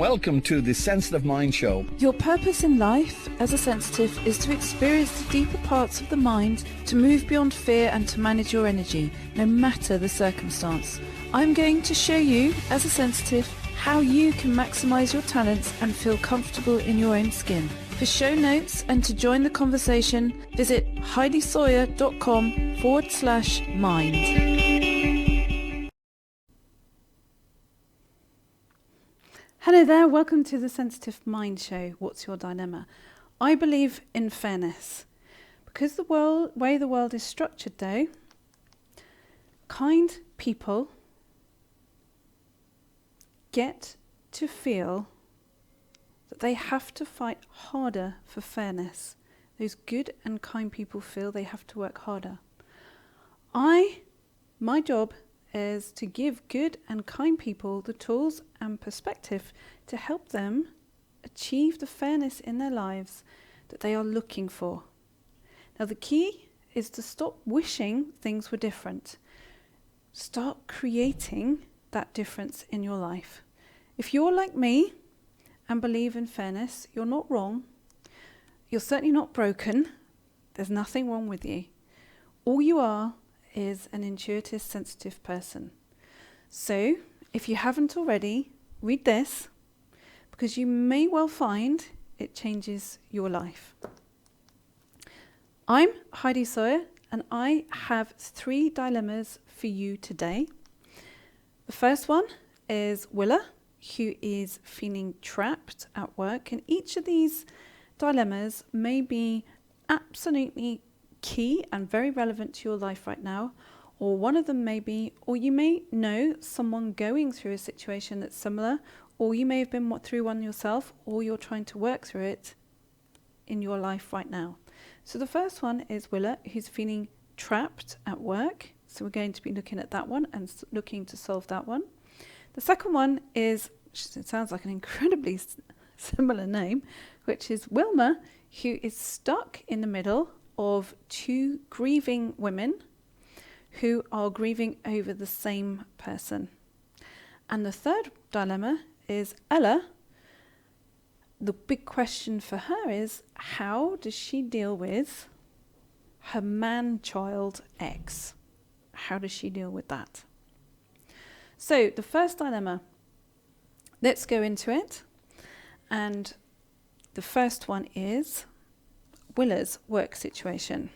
Welcome to the Sensitive Mind Show. Your purpose in life as a sensitive is to experience the deeper parts of the mind, to move beyond fear and to manage your energy, no matter the circumstance. I'm going to show you, as a sensitive, how you can maximize your talents and feel comfortable in your own skin. For show notes and to join the conversation, visit heidisawyer.com/mind. Hello there, welcome to the Sensitive Mind Show. What's your dilemma? I believe in fairness. Because the way the world is structured though, kind people get to feel that they have to fight harder for fairness. Those good and kind people feel they have to work harder. My job is to give good and kind people the tools and perspective to help them achieve the fairness in their lives that they are looking for. Now the key is to stop wishing things were different. Start creating that difference in your life. If you're like me and believe in fairness, you're not wrong. You're certainly not broken. There's nothing wrong with you. All you are is an intuitive, sensitive person. So, if you haven't already, read this, because you may well find it changes your life. I'm Heidi Sawyer, and I have 3 dilemmas for you today. The first one is Willa, who is feeling trapped at work, and each of these dilemmas may be absolutely key and very relevant to your life right now, or one of them may be, or you may know someone going through a situation that's similar, or you may have been through one yourself, or you're trying to work through it in your life right now. So the first one is Willa, who's feeling trapped at work. So we're going to be looking at that one and looking to solve that one. The second one is, it sounds like an incredibly similar name, which is Wilma, who is stuck in the middle of 2 grieving women who are grieving over the same person. And the third dilemma is Ella. The big question for her is, how does she deal with her man-child ex? How does she deal with that? So the first dilemma, let's go into it. And the first one is Willa's work situation.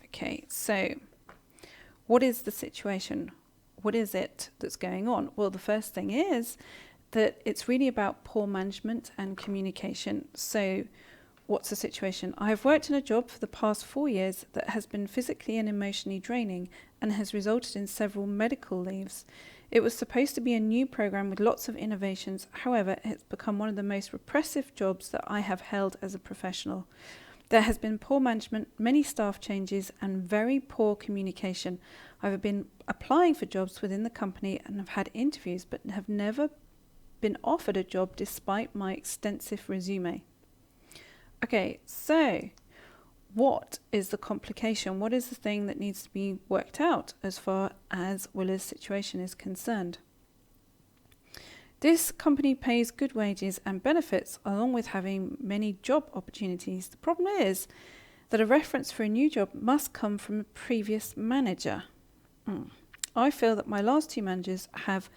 Okay, so what is the situation? What is it that's going on? Well, the first thing is that it's really about poor management and communication. So what's the situation? I've worked in a job for the past 4 years that has been physically and emotionally draining and has resulted in several medical leaves. It was supposed to be a new program with lots of innovations. However, it's become one of the most repressive jobs that I have held as a professional. There has been poor management, many staff changes, and very poor communication. I've been applying for jobs within the company and have had interviews, but have never been offered a job despite my extensive resume. Okay, so what is the complication? What is the thing that needs to be worked out as far as Willa's situation is concerned? This company pays good wages and benefits along with having many job opportunities. The problem is that a reference for a new job must come from a previous manager. I feel that my last 2 managers have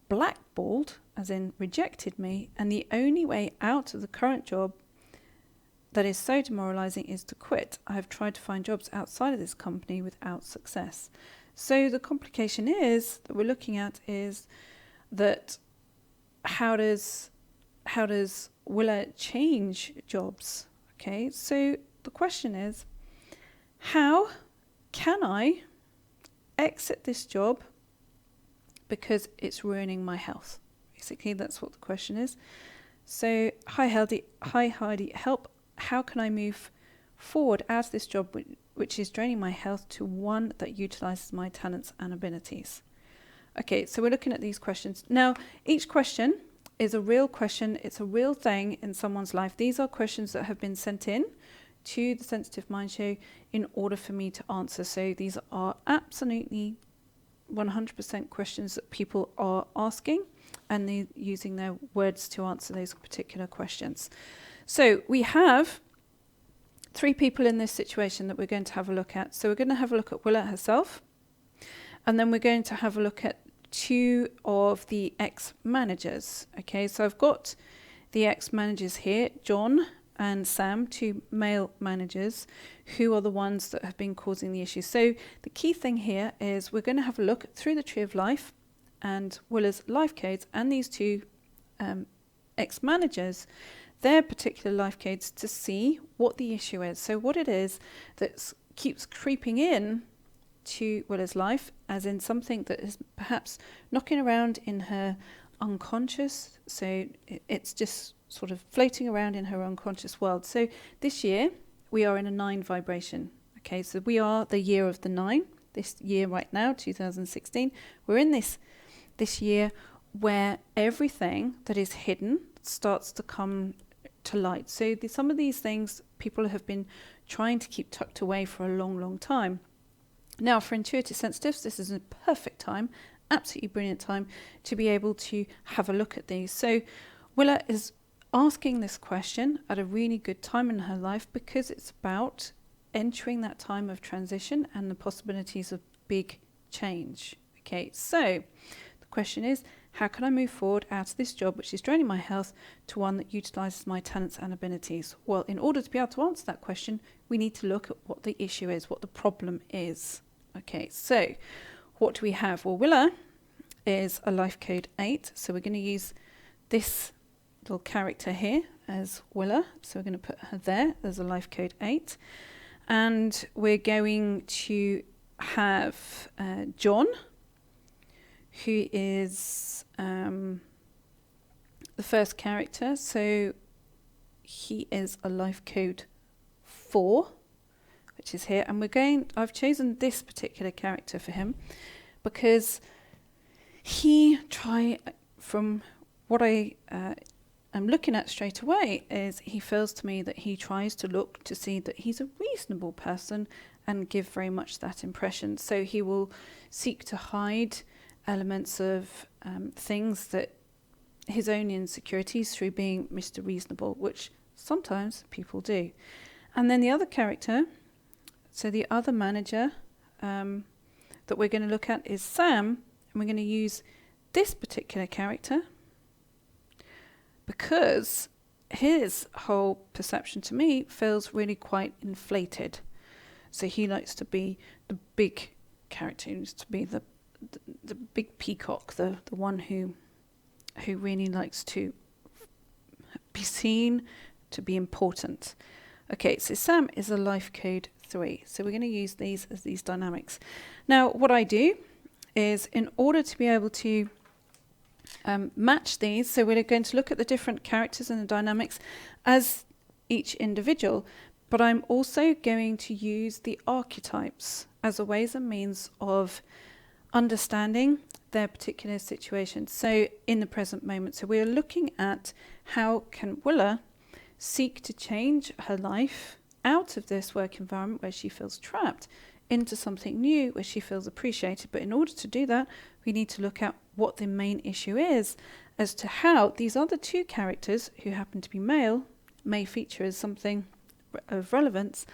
blackballed, as in rejected me, and the only way out of the current job that is so demoralizing is to quit. I have tried to find jobs outside of this company without success. So the complication is that we're looking at is that how does Willa change jobs? Okay, so the question is, how can I exit this job because it's ruining my health? Basically, that's what the question is. So, hi Heidi, help. How can I move forward out of this job which is draining my health to one that utilizes my talents and abilities? Okay, so we're looking at these questions. Now, each question is a real question. It's a real thing in someone's life. These are questions that have been sent in to the Sensitive Mind Show in order for me to answer. So these are absolutely 100% questions that people are asking, and they're using their words to answer those particular questions. So we have 3 people in this situation that we're going to have a look at. So we're going to have a look at Willa herself, and then we're going to have a look at 2 of the ex-managers. Okay, so I've got the ex-managers here, John and Sam, 2 male managers, who are the ones that have been causing the issue. So the key thing here is we're going to have a look through the tree of life and Willa's life codes and these 2 ex-managers, their particular life codes, to see what the issue is. So what it is that keeps creeping in to Willa's life, as in something that is perhaps knocking around in her unconscious. So it's just sort of floating around in her unconscious world. So this year we are in a 9 vibration. Okay, so we are the year of the 9. This year right now, 2016, we're in this year where everything that is hidden starts to come to light. So some of these things people have been trying to keep tucked away for a long, long time. Now, for intuitive sensitives, this is a perfect time, absolutely brilliant time to be able to have a look at these. So Willa is asking this question at a really good time in her life because it's about entering that time of transition and the possibilities of big change. Okay, so the question is, how can I move forward out of this job which is draining my health to one that utilises my talents and abilities? Well, in order to be able to answer that question, we need to look at what the issue is, what the problem is. Okay, so what do we have? Well, Willa is a life code 8, so we're going to use this little character here as Willa. So we're going to put her there as a life code 8. And we're going to have John, who is the first character. So he is a life code 4, which is here. And I've chosen this particular character for him because from what I am looking at straight away, is he feels to me that he tries to look to see that he's a reasonable person and give very much that impression. So he will seek to hide elements of things that his own insecurities through being Mr. Reasonable, which sometimes people do. And then the other character, so the other manager that we're going to look at is Sam, and we're going to use this particular character because his whole perception to me feels really quite inflated. So he likes to be the big character, he likes to be the big peacock, the one who really likes to be seen, to be important. Okay, so Sam is a life code 3. So we're going to use these as these dynamics. Now, what I do is, in order to be able to match these, so we're going to look at the different characters and the dynamics as each individual, but I'm also going to use the archetypes as a ways and means of understanding their particular situation. So in the present moment, so we're looking at how can Willa seek to change her life out of this work environment where she feels trapped into something new where she feels appreciated. But in order to do that, we need to look at what the main issue is as to how these other 2 characters, who happen to be male, may feature as something of relevance,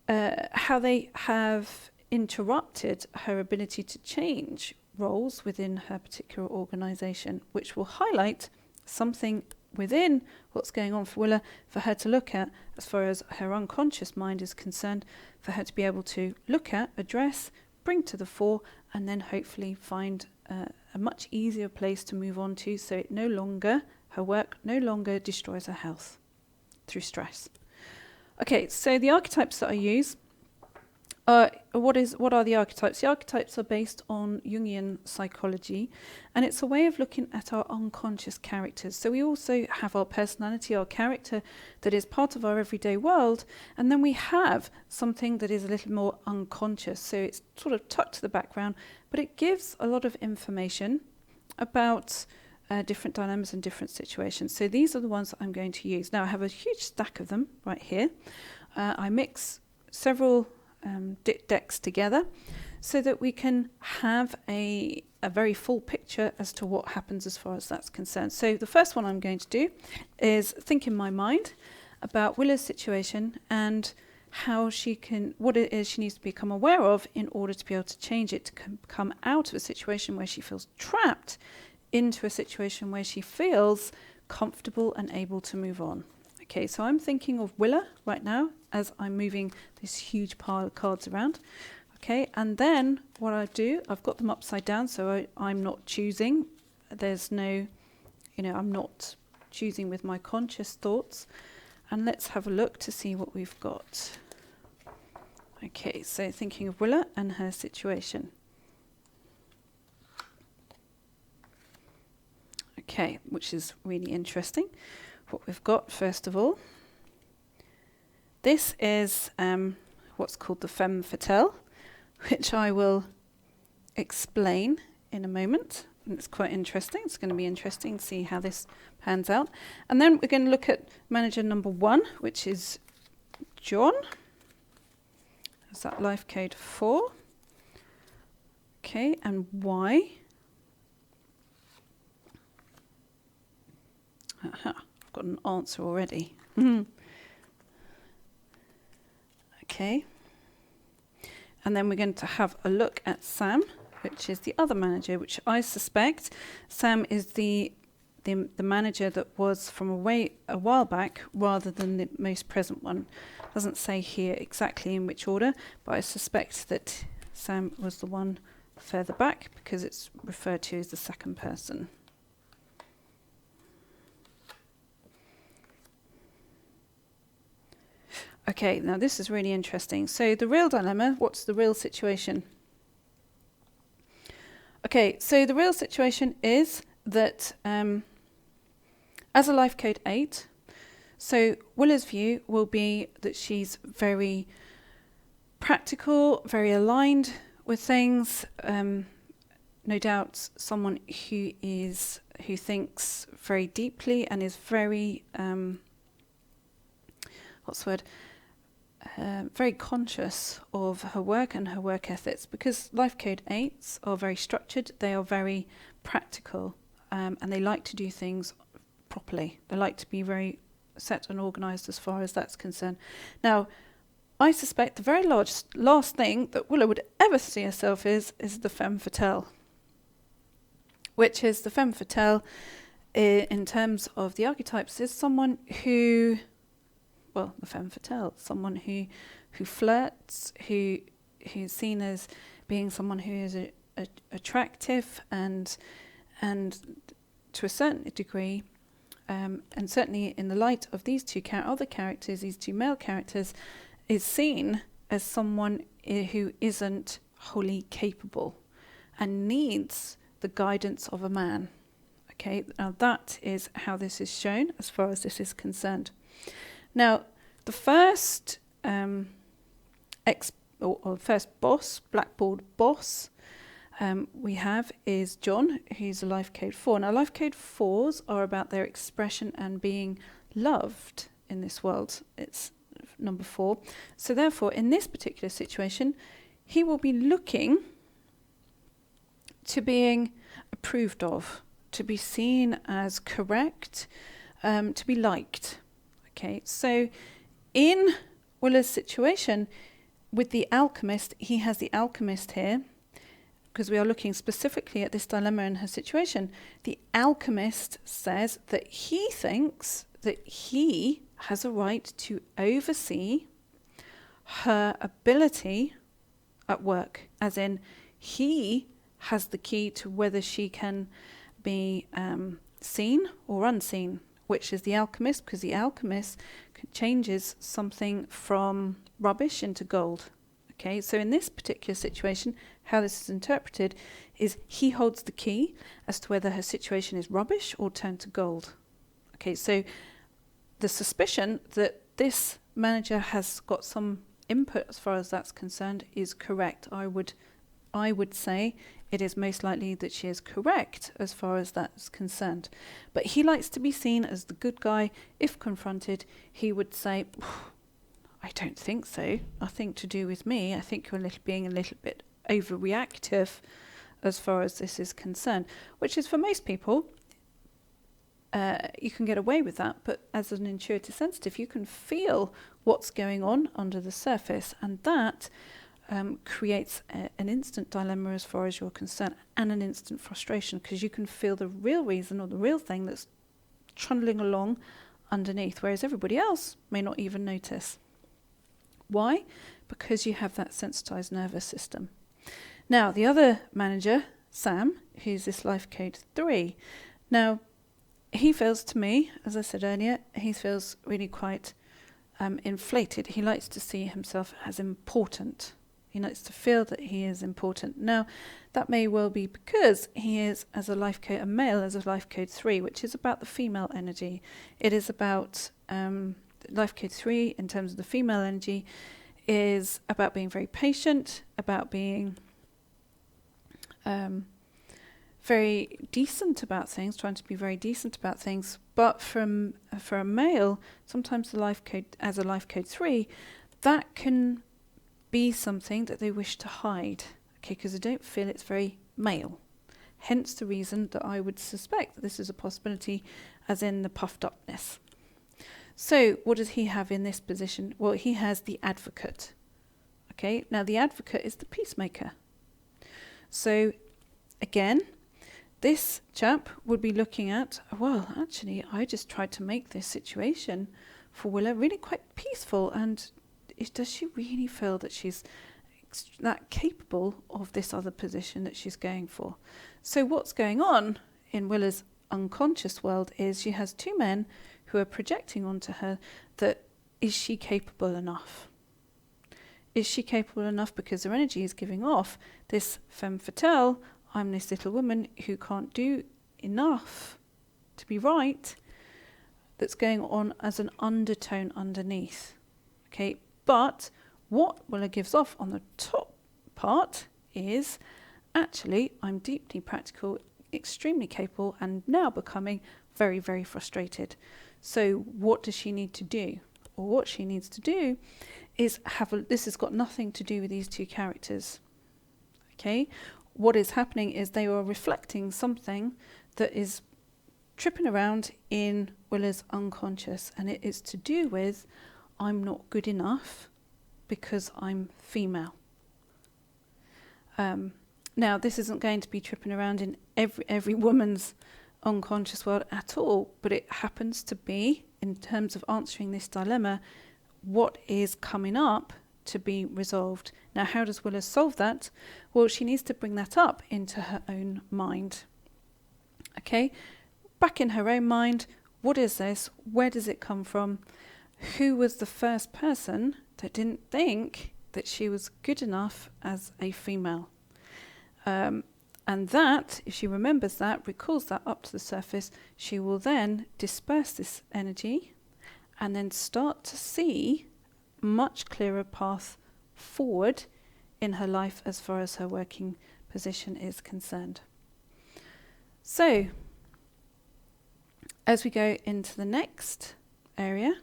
how they have interrupted her ability to change roles within her particular organisation, which will highlight something within what's going on for Willa for her to look at as far as her unconscious mind is concerned, for her to be able to look at, address, bring to the fore, and then hopefully find a much easier place to move on to, so her work no longer destroys her health through stress. Okay, so the archetypes that I use what are the archetypes? The archetypes are based on Jungian psychology, and it's a way of looking at our unconscious characters. So we also have our personality, our character that is part of our everyday world, and then we have something that is a little more unconscious. So it's sort of tucked to the background, but it gives a lot of information about different dilemmas and different situations. So these are the ones that I'm going to use. Now I have a huge stack of them right here. I mix several decks together. so that we can have a very full picture as to what happens as far as that's concerned. So the first one I'm going to do is think in my mind about Willa's situation and how she can, what it is she needs to become aware of in order to be able to change it, to come out of a situation where she feels trapped into a situation where she feels comfortable and able to move on. Okay, so I'm thinking of Willa right now as I'm moving this huge pile of cards around. Okay, and then what I do, I've got them upside down, so I'm not choosing. There's no, I'm not choosing with my conscious thoughts. And let's have a look to see what we've got. Okay, so thinking of Willa and her situation. Okay, which is really interesting. What we've got, first of all, this is what's called the femme fatale, which I will explain in a moment. And it's quite interesting. It's going to be interesting to see how this pans out. And then we're going to look at manager number 1, which is John. Is that life code 4? Okay, and why? Aha, I've got an answer already. Okay. And then we're going to have a look at Sam, which is the other manager, which I suspect Sam is the manager that was from a while back rather than the most present one. Doesn't say here exactly in which order, but I suspect that Sam was the one further back because it's referred to as the second person. Okay, now this is really interesting. So the real dilemma, what's the real situation? Okay, so the real situation is that as a life code 8, so Willa's view will be that she's very practical, very aligned with things. No doubt someone who thinks very deeply and is very, very conscious of her work and her work ethics, because life code 8s are very structured, they are very practical, and they like to do things properly. They like to be very set and organised as far as that's concerned. Now, I suspect the very last thing that Willa would ever see herself is the femme fatale, which is the femme fatale in terms of the archetypes is someone who, well, the femme fatale, someone who flirts, who's seen as being someone who is attractive and to a certain degree, and certainly in the light of these two other characters, these two male characters, is seen as someone who isn't wholly capable and needs the guidance of a man. Okay, now that is how this is shown as far as this is concerned. Now, the first first boss, blackboard boss, we have is John, who's a life code 4. Now, life code 4s are about their expression and being loved in this world. It's number 4. So therefore, in this particular situation, he will be looking to being approved of, to be seen as correct, to be liked. Okay, so in Willa's situation with the alchemist, he has the alchemist here, because we are looking specifically at this dilemma in her situation. The alchemist says that he thinks that he has a right to oversee her ability at work, as in he has the key to whether she can be seen or unseen, which is the alchemist, because the alchemist changes something from rubbish into gold. Okay, so in this particular situation, how this is interpreted is he holds the key as to whether her situation is rubbish or turned to gold. Okay, so the suspicion that this manager has got some input as far as that's concerned is correct. I would say it is most likely that she is correct as far as that's concerned. But he likes to be seen as the good guy. If confronted, he would say, I don't think so. Nothing to do with me. I think you're being a little bit overreactive as far as this is concerned, which is for most people, you can get away with that, but as an intuitive sensitive, you can feel what's going on under the surface, and that creates an instant dilemma as far as you're concerned, and an instant frustration, because you can feel the real reason or the real thing that's trundling along underneath, whereas everybody else may not even notice. Why? Because you have that sensitized nervous system. Now, the other manager, Sam, who's this life code 3, now, he feels to me, as I said earlier, he feels really quite inflated. He likes to see himself as important. He likes to feel that he is important. Now, that may well be because he is, as a life code, a male as a life code 3, which is about the female energy. It is about life code 3 in terms of the female energy is about being very patient, about being very decent about things, trying to be very decent about things. But for a male, sometimes the life code, as a life code 3, that can be something that they wish to hide, okay, because they don't feel it's very male. Hence the reason that I would suspect that this is a possibility, as in the puffed upness. So what does he have in this position? Well, he has the advocate. Okay, now the advocate is the peacemaker. So again, this chap would be looking at, well, actually, I just tried to make this situation for Willa really quite peaceful, and does she really feel that she's that capable of this other position that she's going for? So what's going on in Willa's unconscious world is she has two men who are projecting onto her that, is she capable enough? Is she capable enough, because her energy is giving off this femme fatale, I'm this little woman who can't do enough to be right, that's going on as an undertone underneath. Okay, but what Willa gives off on the top part is, actually, I'm deeply practical, extremely capable, and now becoming very, very frustrated. So what does she need to do? Or what she needs to do is this has got nothing to do with these two characters. Okay? What is happening is they are reflecting something that is tripping around in Willa's unconscious, and it is to do with, I'm not good enough because I'm female. Now, this isn't going to be tripping around in every woman's unconscious world at all, but it happens to be, in terms of answering this dilemma, what is coming up to be resolved. Now, how does Willa solve that? Well, she needs to bring that up into her own mind. Okay, back in her own mind, what is this? Where does it come from? Who was the first person that didn't think that she was good enough as a female? And that, if she remembers that, recalls that up to the surface, she will then disperse this energy and then start to see much clearer path forward in her life as far as her working position is concerned. So, as we go into the next area,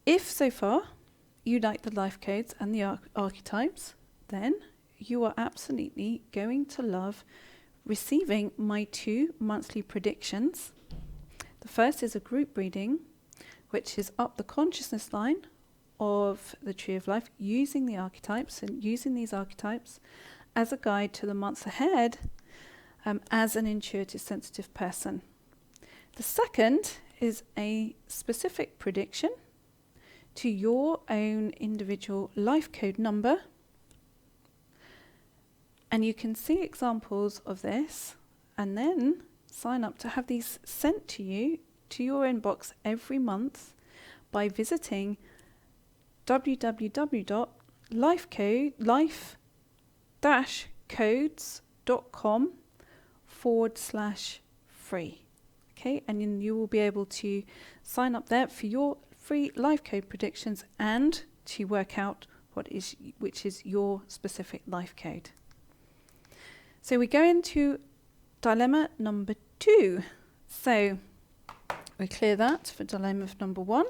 if so far you like the life codes and the archetypes, then you are absolutely going to love receiving my 2 monthly predictions. The first is a group reading, which is up the consciousness line of the Tree of Life, using the archetypes and using these archetypes as a guide to the months ahead as an intuitive sensitive person. The second is a specific prediction to your own individual life code number. And you can see examples of this and then sign up to have these sent to you to your inbox every month by visiting www.life-codes.com/free. Okay, and then you will be able to sign up there for your free life code predictions and to work out which is your specific life code. So we go into dilemma number 2. So we clear that for dilemma number 1.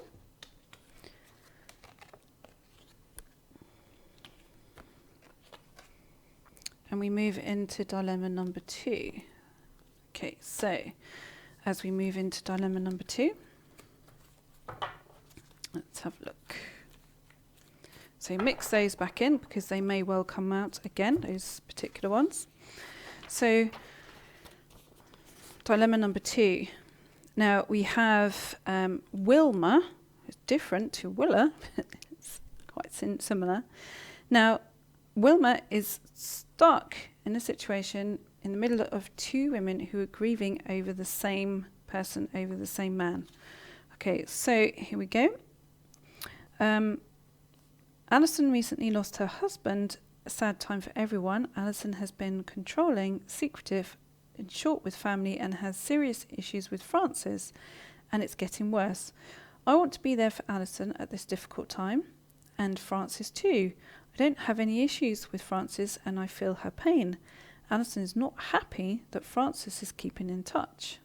and we move into dilemma number 2. Okay, so as we move into dilemma number 2, let's have a look. So mix those back in because they may well come out again, those particular ones. So dilemma number 2. Now we have Wilma, it's different to Willa, it's quite similar. Now Wilma is stuck in a situation in the middle of 2 women who are grieving over the same person, over the same man. Okay, so here we go. Alison recently lost her husband, a sad time for everyone. Alison has been controlling, secretive, and short with family and has serious issues with Francis, and it's getting worse. I want to be there for Alison at this difficult time, and Francis too. I don't have any issues with Francis and I feel her pain. Alison is not happy that Francis is keeping in touch.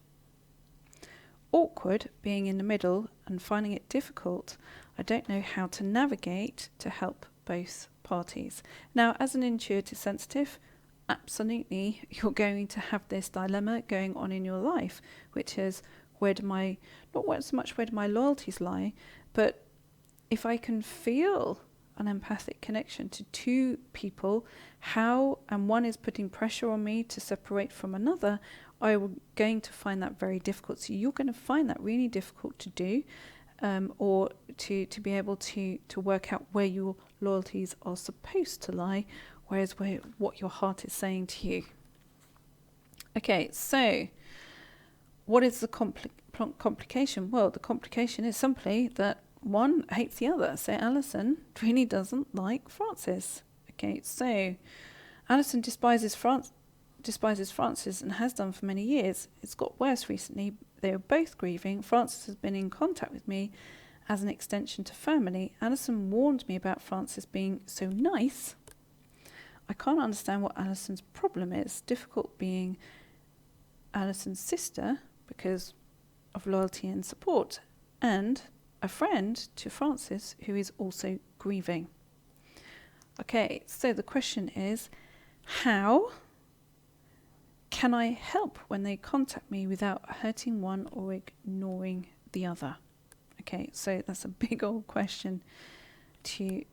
Awkward being in the middle and finding it difficult. I don't know how to navigate to help both parties. Now, as an intuitive sensitive, absolutely you're going to have this dilemma going on in your life, which is where do my, not so much where do my loyalties lie, but if I can feel an empathic connection to 2 people, how, and one is putting pressure on me to separate from another, I'm going to find that very difficult. So you're going to find that really difficult to do, or to be able to work out where your loyalties are supposed to lie, whereas what your heart is saying to you. Okay, so what is the complication? Well, the complication is simply that one hates the other. So Alison really doesn't like Francis. Okay, so Alison despises Francis and has done for many years. It's got worse recently. They are both grieving. Francis has been in contact with me as an extension to family. Alison warned me about Francis being so nice. I can't understand what Alison's problem is. Difficult being Alison's sister because of loyalty and support, and a friend to Francis who is also grieving. Okay, so the question is, how can I help when they contact me without hurting one or ignoring the other? Okay, so that's a big old question to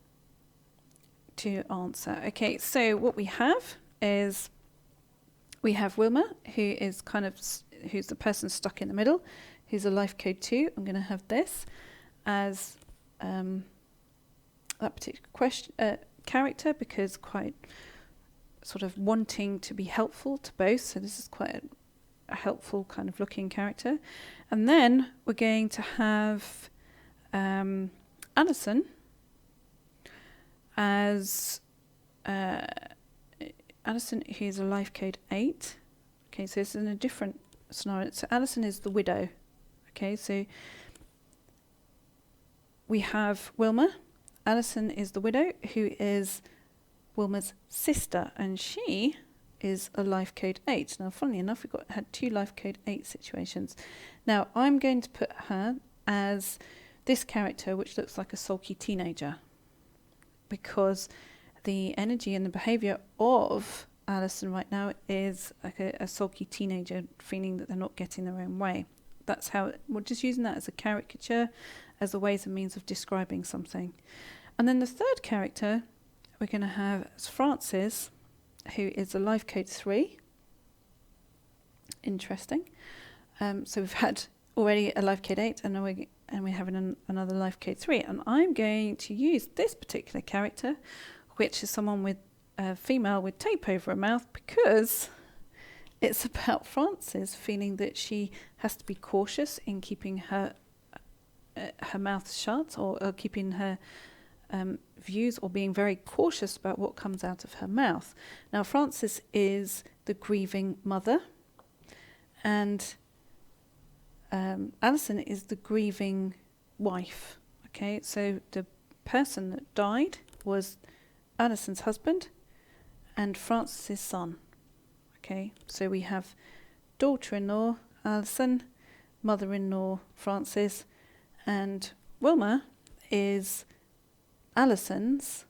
answer. Okay, so what we have is we have Wilma, who is who's the person stuck in the middle, who's a life code 2. I'm going to have this as that particular character because quite sort of wanting to be helpful to both. So this is quite a helpful kind of looking character. And then we're going to have Alison as Alison, who's a life code 8. Okay, so it's in a different scenario. So Alison is the widow. Okay, so we have Wilma. Alison is the widow, who is Wilma's sister, and she is a life code 8. Now, funnily enough, had 2 life code 8 situations. Now, I'm going to put her as this character, which looks like a sulky teenager, because the energy and the behaviour of Alison right now is like a sulky teenager feeling that they're not getting their own way. That's how, we're just using that as a caricature, as a ways and means of describing something. And then the third character we're going to have as Francis, who is a life code 3. Interesting. So we've had already a life code 8, and we're having another life code 3. And I'm going to use this particular character, which is someone with a female with tape over her mouth, because it's about Francis feeling that she has to be cautious in keeping her mouth shut, or keeping her views, or being very cautious about what comes out of her mouth. Now, Francis is the grieving mother, and Alison is the grieving wife. Okay, so the person that died was Alison's husband and Francis's son. Okay, so we have daughter-in-law Alison, mother-in-law Francis, and Wilma is Alison's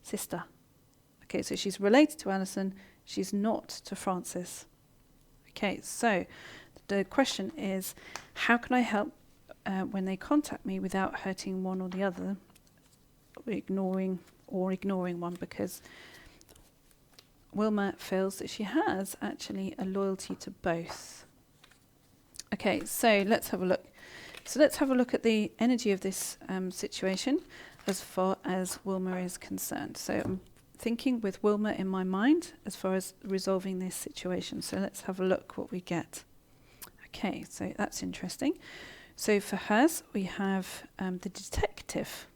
sister. Okay, so she's related to Alison, she's not to Francis. Okay, so the question is, how can I help when they contact me without hurting one or the other, ignoring one, because Wilma feels that she has actually a loyalty to both. Okay, so let's have a look. So let's have a look at the energy of this situation as far as Wilma is concerned. So I'm thinking with Wilma in my mind as far as resolving this situation. So let's have a look what we get. Okay, so that's interesting. So for hers, we have the detective,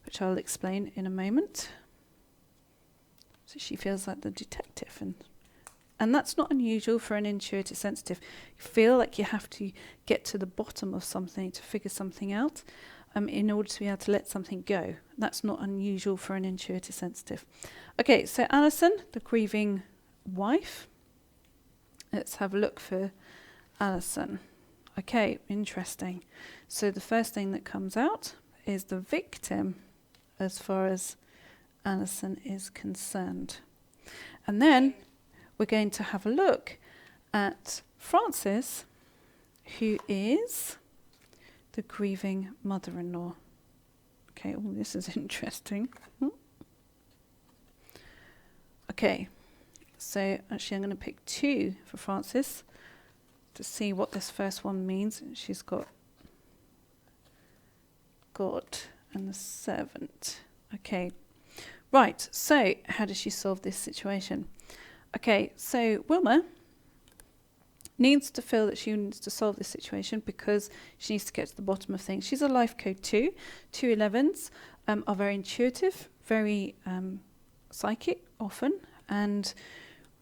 which I'll explain in a moment. So she feels like the detective, and that's not unusual for an intuitive sensitive. You feel like you have to get to the bottom of something to figure something out in order to be able to let something go. That's not unusual for an intuitive sensitive. Okay, so Alison, the grieving wife. Let's have a look for Alison. Okay, interesting. So the first thing that comes out is the victim as far as Alison is concerned. And then we're going to have a look at Francis, who is the grieving mother-in-law. Okay, oh, this is interesting. Okay, so actually I'm going to pick two for Francis to see what this first one means. She's got God and the servant. Okay, right, so how does she solve this situation? Okay, so Wilma needs to feel that she needs to solve this situation because she needs to get to the bottom of things. She's a life code 2. 211s are very intuitive, very psychic often, and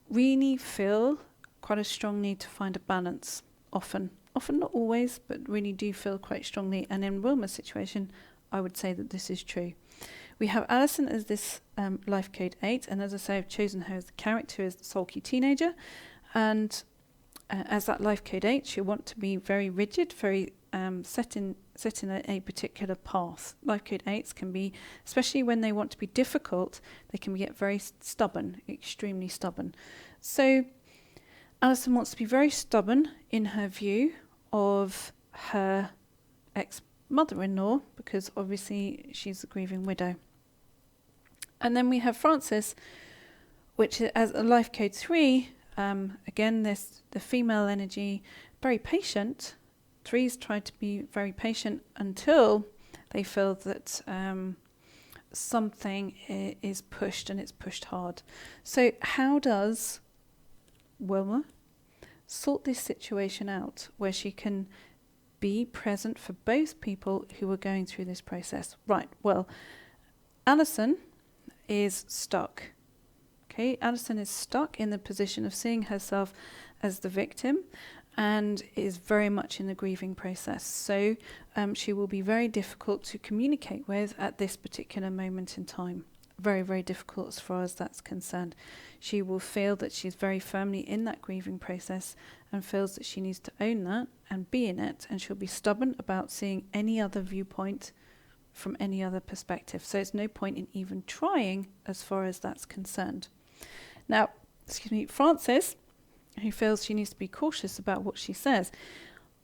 really feel quite a strong need to find a balance often. Often not always, but really do feel quite strongly. And in Wilma's situation, I would say that this is true. We have Alison as this life code 8, and as I say, I've chosen her as the character as the sulky teenager, and as that life code 8, she'll want to be very rigid, very set in a particular path. Life code 8s can be, especially when they want to be difficult, they can get very stubborn, extremely stubborn. So Alison wants to be very stubborn in her view of her ex-mother-in-law, because obviously she's a grieving widow. And then we have Francis, which is as a life code 3. Again, the female energy, very patient. 3s try to be very patient until they feel that something is pushed, and it's pushed hard. So how does Wilma sort this situation out where she can be present for both people who are going through this process? Right, well, Alison is stuck. Okay, Alison is stuck in the position of seeing herself as the victim and is very much in the grieving process. So she will be very difficult to communicate with at this particular moment in time. Very, very difficult as far as that's concerned. She will feel that she's very firmly in that grieving process and feels that she needs to own that and be in it, and she'll be stubborn about seeing any other viewpoint from any other perspective. So it's no point in even trying as far as that's concerned. Now, Francis, who feels she needs to be cautious about what she says,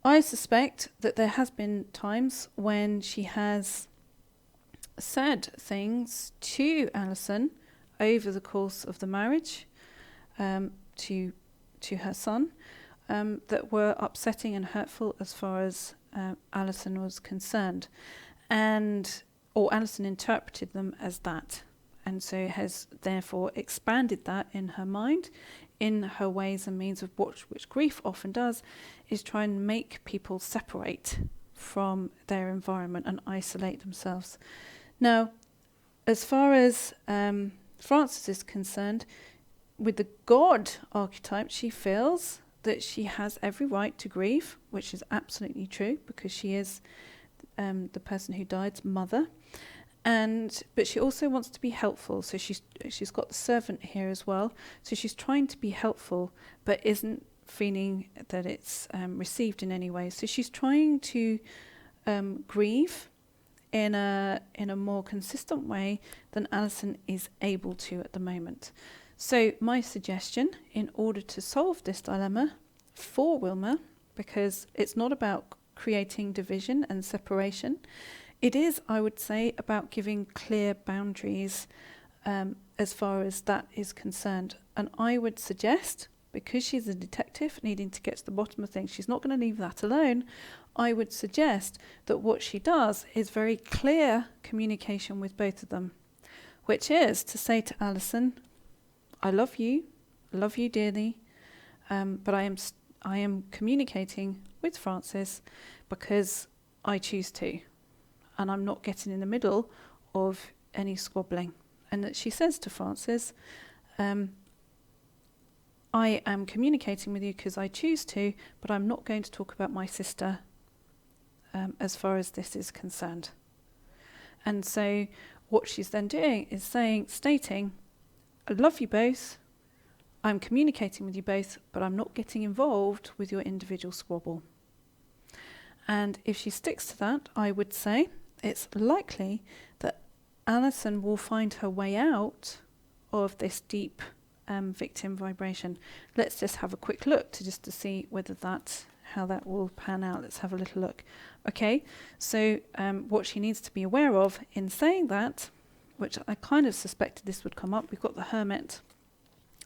I suspect that there has been times when she has said things to Alison over the course of the marriage to her son that were upsetting and hurtful as far as Alison was concerned, or Alison interpreted them as that, and so has therefore expanded that in her mind, in her ways and means of which grief often does, is try and make people separate from their environment and isolate themselves. Now, as far as Francis is concerned, with the God archetype, she feels that she has every right to grieve, which is absolutely true, because she is the person who died's mother. But she also wants to be helpful, so she's got the servant here as well. So she's trying to be helpful, but isn't feeling that it's received in any way. So she's trying to grieve in a more consistent way than Alison is able to at the moment. So my suggestion, in order to solve this dilemma for Wilma, because it's not about creating division and separation, it is, I would say, about giving clear boundaries as far as that is concerned. And I would suggest, because she's a detective needing to get to the bottom of things, she's not going to leave that alone. I would suggest that what she does is very clear communication with both of them, which is to say to Alison, I love you dearly, but I am communicating with Francis because I choose to, and I'm not getting in the middle of any squabbling. And that she says to Francis, I am communicating with you because I choose to, but I'm not going to talk about my sister as far as this is concerned. And so what she's then doing is stating, I love you both, I'm communicating with you both, but I'm not getting involved with your individual squabble. And if she sticks to that, I would say it's likely that Alison will find her way out of this deep victim vibration. Let's just have a quick look to see whether how that will pan out. Let's have a little look. Okay, so what she needs to be aware of in saying that, which I kind of suspected this would come up, we've got the Hermit,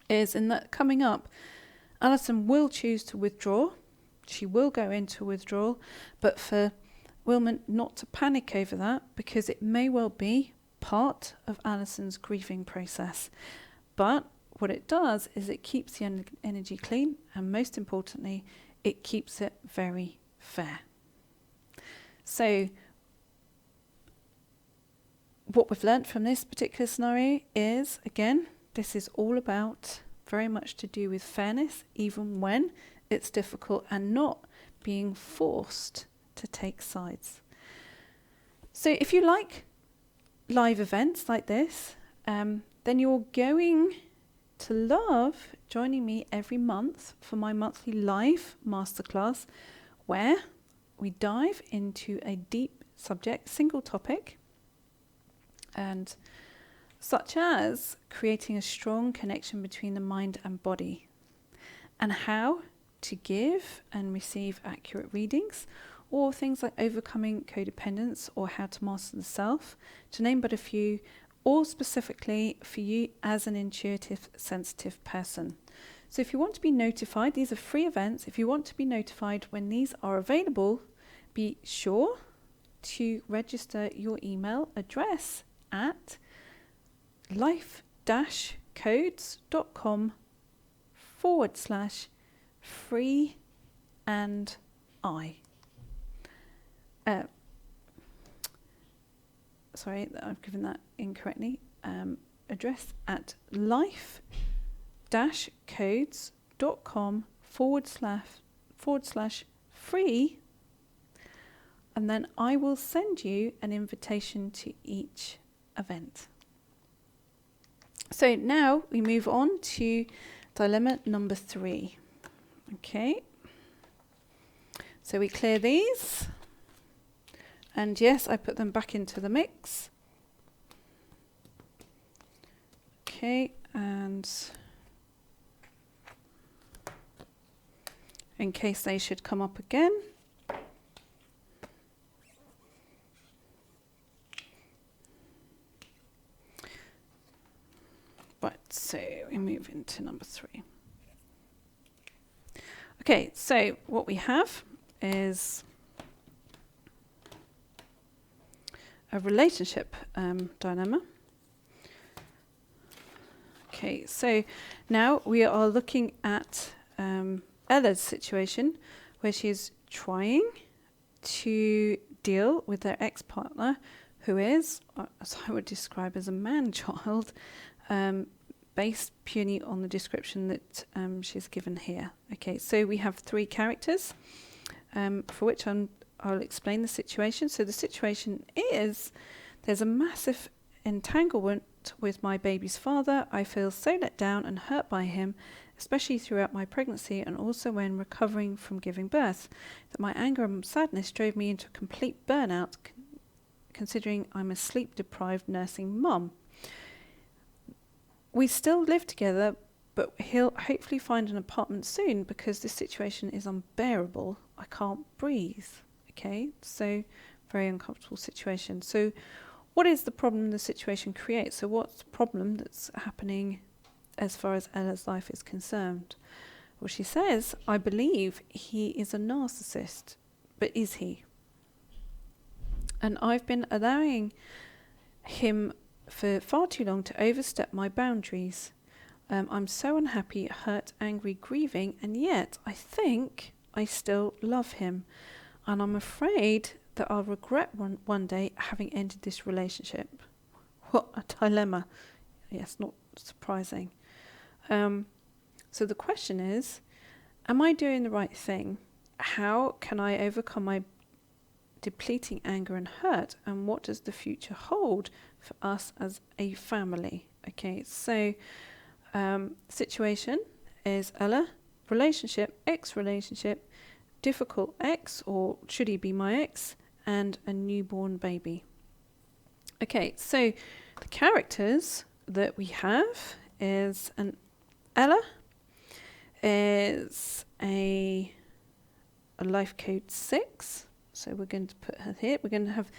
is in that coming up, Alison will choose to withdraw. She will go into withdrawal, but for Wilma not to panic over that, because it may well be part of Alison's grieving process. But what it does is it keeps the energy clean, and most importantly, it keeps it very fair. So what we've learnt from this particular scenario is, again, this is all about very much to do with fairness, even when it's difficult, and not being forced to take sides. So if you like live events like this, then you're going to love joining me every month for my monthly live masterclass, where we dive into a deep subject, single topic, and such as creating a strong connection between the mind and body, and how to give and receive accurate readings, or things like overcoming codependence or how to master the self, to name but a few, all specifically for you as an intuitive, sensitive person. So if you want to be notified, these are free events. If you want to be notified when these are available, be sure to register your email address at life-codes.com/free and I. Sorry, I've given that incorrectly. Address at life-codes.com/free, and then I will send you an invitation to each event. So now we move on to dilemma number 3. Okay. So we clear these. And yes, I put them back into the mix. Okay, and in case they should come up again. Right, so we move into number 3. Okay, so what we have is a relationship dilemma. Okay, so now we are looking at Ella's situation, where she's trying to deal with her ex-partner, who is, as I would describe, as a man-child, based purely on the description that she's given here. Okay, so we have 3 characters, for which I'll explain the situation. So the situation is, there's a massive entanglement with my baby's father. I feel so let down and hurt by him, especially throughout my pregnancy and also when recovering from giving birth, that my anger and sadness drove me into complete burnout, considering I'm a sleep-deprived nursing mum. We still live together, but he'll hopefully find an apartment soon because this situation is unbearable. I can't breathe. Okay, so very uncomfortable situation. So what is the problem the situation creates? So what's the problem that's happening as far as Ella's life is concerned? Well, she says, I believe he is a narcissist, but is he? And I've been allowing him for far too long to overstep my boundaries. I'm so unhappy, hurt, angry, grieving, and yet I think I still love him. And I'm afraid that I'll regret one day having ended this relationship. What a dilemma. Yes, not surprising. So the question is, am I doing the right thing? How can I overcome my depleting anger and hurt? And what does the future hold for us as a family? Okay, so situation is Ella, relationship, ex-relationship, difficult ex, or should he be my ex, and a newborn baby. Okay, so the characters that we have is an Ella is a life code 6. So we're going to put her here. We're going to have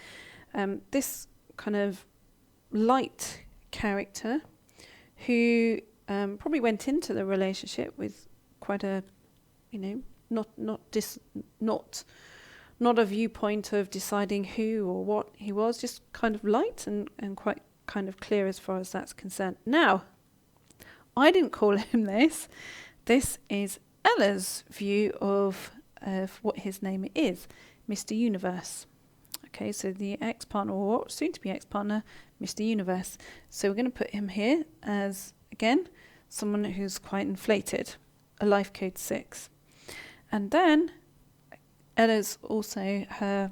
this kind of light character who probably went into the relationship with quite a, not a viewpoint of deciding who or what he was, just kind of light and quite kind of clear as far as that's concerned. Now, I didn't call him this. This is Ella's view of what his name is, Mr. Universe. Okay, so the ex-partner, or soon-to-be ex-partner, Mr. Universe. So we're going to put him here as, again, someone who's quite inflated, a life code 6. And then Ella's also her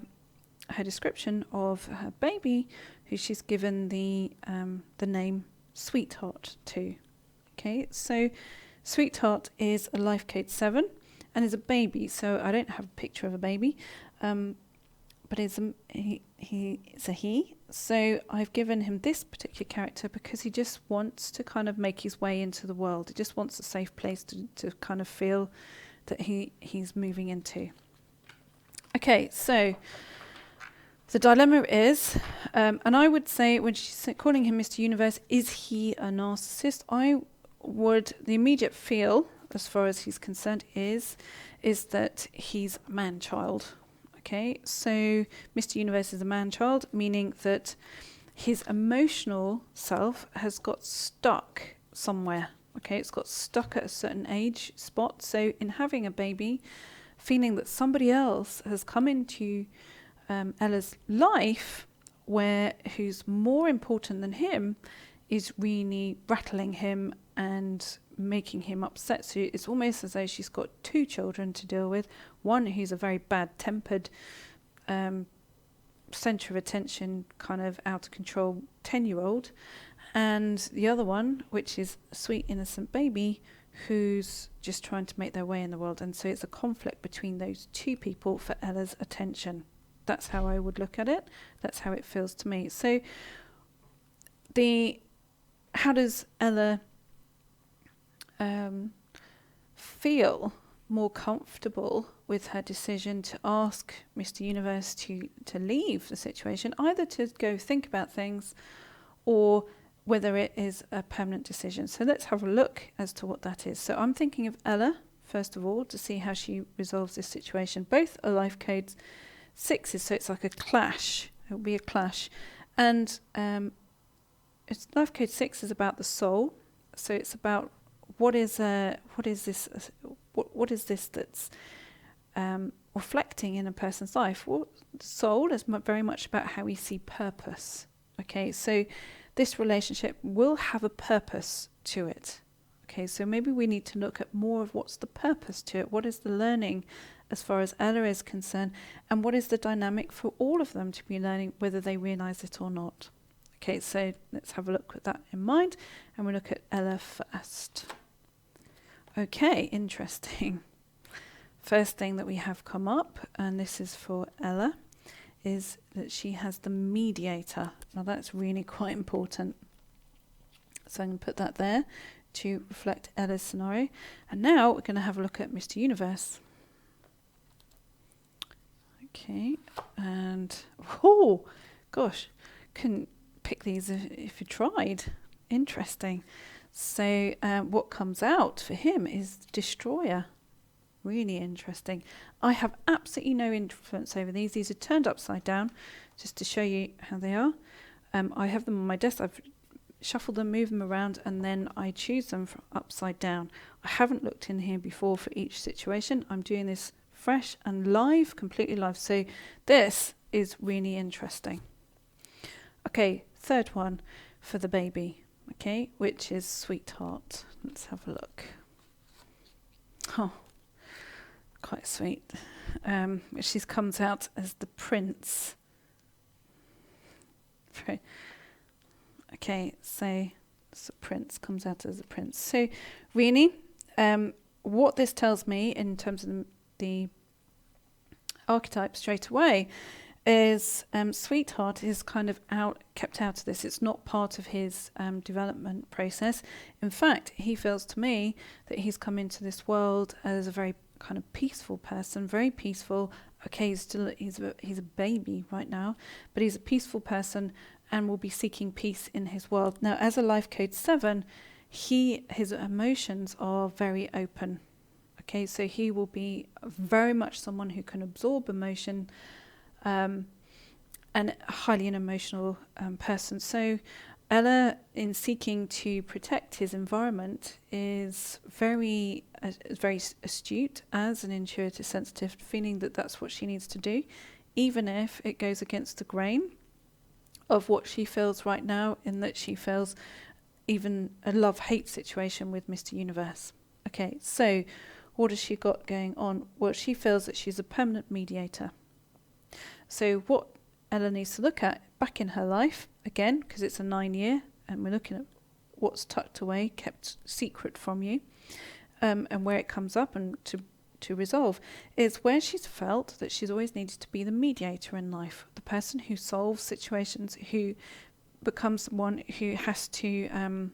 description of her baby, who she's given the name Sweetheart to. Okay, so Sweetheart is a life code 7 and is a baby. So I don't have a picture of a baby, but it's a he. So I've given him this particular character because he just wants to kind of make his way into the world. He just wants a safe place to kind of feel that he's moving into. Okay, so the dilemma is, and I would say when she's calling him Mr. Universe, is he a narcissist? The immediate feel, as far as he's concerned, is that he's a man-child. Okay, so Mr. Universe is a man-child, meaning that his emotional self has got stuck somewhere. Okay, it's got stuck at a certain age spot. So in having a baby, feeling that somebody else has come into Ella's life who's more important than him is really rattling him and making him upset. So it's almost as though she's got 2 children to deal with. One who's a very bad-tempered, centre of attention, kind of out of control 10-year-old, and the other one, which is a sweet, innocent baby who's just trying to make their way in the world. And so it's a conflict between those 2 people for Ella's attention. That's how I would look at it. That's how it feels to me. So how does Ella feel more comfortable with her decision to ask Mr. Universe to leave the situation, either to go think about things or whether it is a permanent decision? So let's have a look as to what that is. So I'm thinking of Ella, first of all, to see how she resolves this situation. Both are life codes 6s, so it's like a clash. It will be a clash. And it's life code 6 is about the soul. So it's about what is this that's reflecting in a person's life. Well, the soul is very much about how we see purpose. Okay, so this relationship will have a purpose to it. Okay, so maybe we need to look at more of what's the purpose to it. What is the learning as far as Ella is concerned? And what is the dynamic for all of them to be learning, whether they realise it or not? Okay, so let's have a look with that in mind. And we'll look at Ella first. Okay, interesting. First thing that we have come up, and this is for Ella, is that she has the mediator. Now that's really quite important. So I'm going to put that there to reflect Ella's scenario. And now we're going to have a look at Mr. Universe. Okay, and oh gosh, couldn't pick these if you tried. Interesting. So what comes out for him is Destroyer. Really interesting. I have absolutely no influence over these. These are turned upside down, just to show you how they are. I have them on my desk. I've shuffled them, moved them around, and then I choose them from upside down. I haven't looked in here before for each situation. I'm doing this fresh and live, completely live. So this is really interesting. Okay, third one for the baby, okay, which is Sweetheart. Let's have a look. Oh, quite sweet. She comes out as the prince. Okay, so prince comes out as a prince. So really, what this tells me in terms of the archetype straight away is Sweetheart is kind of kept out of this. It's not part of his development process. In fact, he feels to me that he's come into this world as a very kind of peaceful person, very peaceful. Okay, he's a baby right now, but he's a peaceful person and will be seeking peace in his world. Now, as a life code 7, his emotions are very open. Okay, so he will be very much someone who can absorb emotion, and highly an emotional person. So Ella, in seeking to protect his environment, is very astute as an intuitive sensitive, feeling that that's what she needs to do, even if it goes against the grain of what she feels right now, in that she feels even a love-hate situation with Mr. Universe. Okay, so what has she got going on? Well, she feels that she's a permanent mediator. So what Ella needs to look at back in her life, again, because it's a 9-year, and we're looking at what's tucked away, kept secret from you, and where it comes up and to resolve, is where she's felt that she's always needed to be the mediator in life, the person who solves situations, who becomes one who has to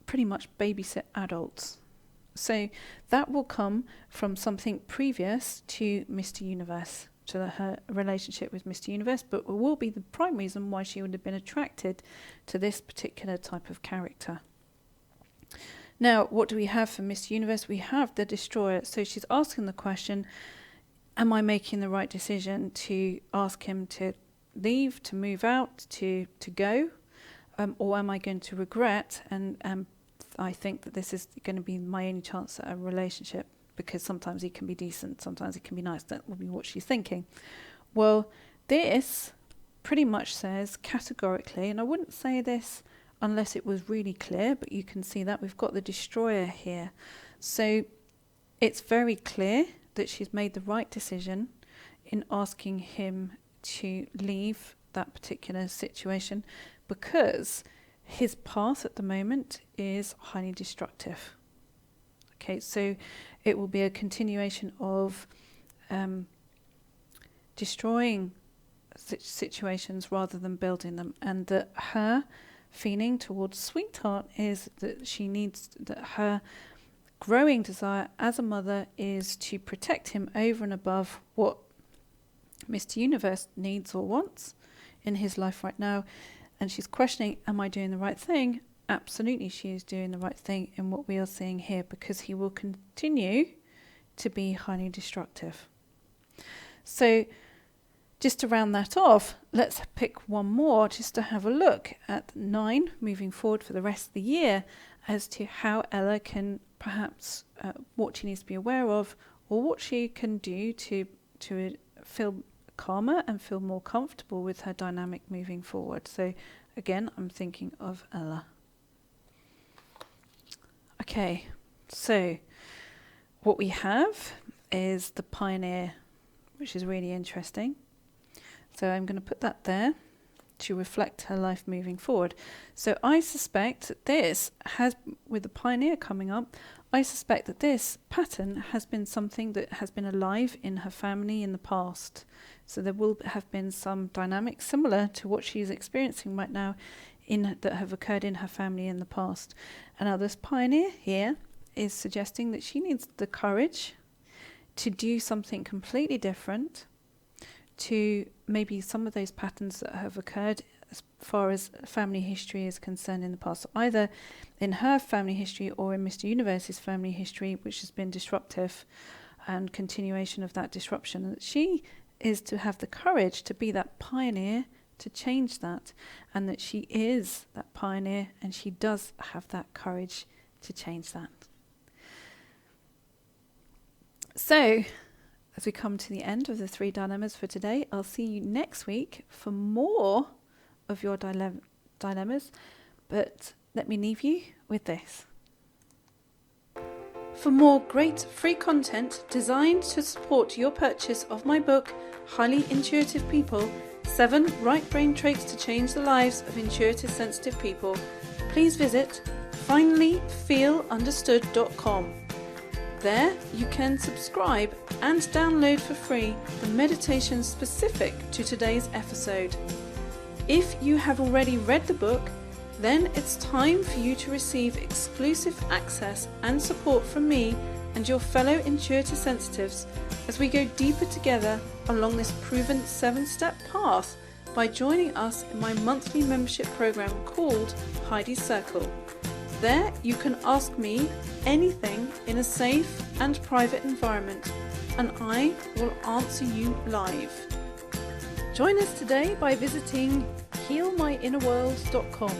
pretty much babysit adults. So that will come from something previous to Mr. Universe, to her relationship with Mr. Universe, but will be the prime reason why she would have been attracted to this particular type of character. Now, what do we have for Mr. Universe? We have the Destroyer. So she's asking the question, am I making the right decision to ask him to leave, to move out, to go, or am I going to regret and I think that this is going to be my only chance at a relationship, because sometimes he can be decent, sometimes he can be nice. That will be what she's thinking. Well, this pretty much says categorically, and I wouldn't say this unless it was really clear, but you can see that we've got the Destroyer here. So it's very clear that she's made the right decision in asking him to leave that particular situation, because his path at the moment is highly destructive. Okay, so it will be a continuation of destroying situations rather than building them, and that her feeling towards Sweetheart is that she needs, that her growing desire as a mother is to protect him over and above what Mr. Universe needs or wants in his life right now. And she's questioning, am I doing the right thing? Absolutely, she is doing the right thing in what we are seeing here, because he will continue to be highly destructive. So just to round that off, let's pick one more just to have a look at 9 moving forward for the rest of the year, as to how Ella can perhaps, what she needs to be aware of, or what she can do to feel calmer and feel more comfortable with her dynamic moving forward. So again, I'm thinking of Ella. Okay, so what we have is the Pioneer, which is really interesting. So I'm going to put that there to reflect her life moving forward. So I suspect that this has, with the Pioneer coming up, I suspect that this pattern has been something that has been alive in her family in the past. So there will have been some dynamics similar to what she is experiencing right now that have occurred in her family in the past. And now this pioneer here is suggesting that she needs the courage to do something completely different to maybe some of those patterns that have occurred as far as family history is concerned in the past, either in her family history or in Mr. Universe's family history, which has been disruptive, and continuation of that disruption. And she is to have the courage to be that pioneer to change that, and that she is that pioneer and she does have that courage to change that. So, as we come to the end of the 3 dilemmas for today, I'll see you next week for more of your dilemmas, but let me leave you with this. For more great free content designed to support your purchase of my book, Highly Intuitive People, 7 Right Brain Traits to Change the Lives of Intuitive Sensitive People, please visit finallyfeelunderstood.com. There you can subscribe and download for free the meditation specific to today's episode. If you have already read the book, then it's time for you to receive exclusive access and support from me and your fellow intuitive sensitives as we go deeper together along this proven 7-step path by joining us in my monthly membership program called Heidi Circle. There you can ask me anything in a safe and private environment, and I will answer you live. Join us today by visiting healmyinnerworld.com.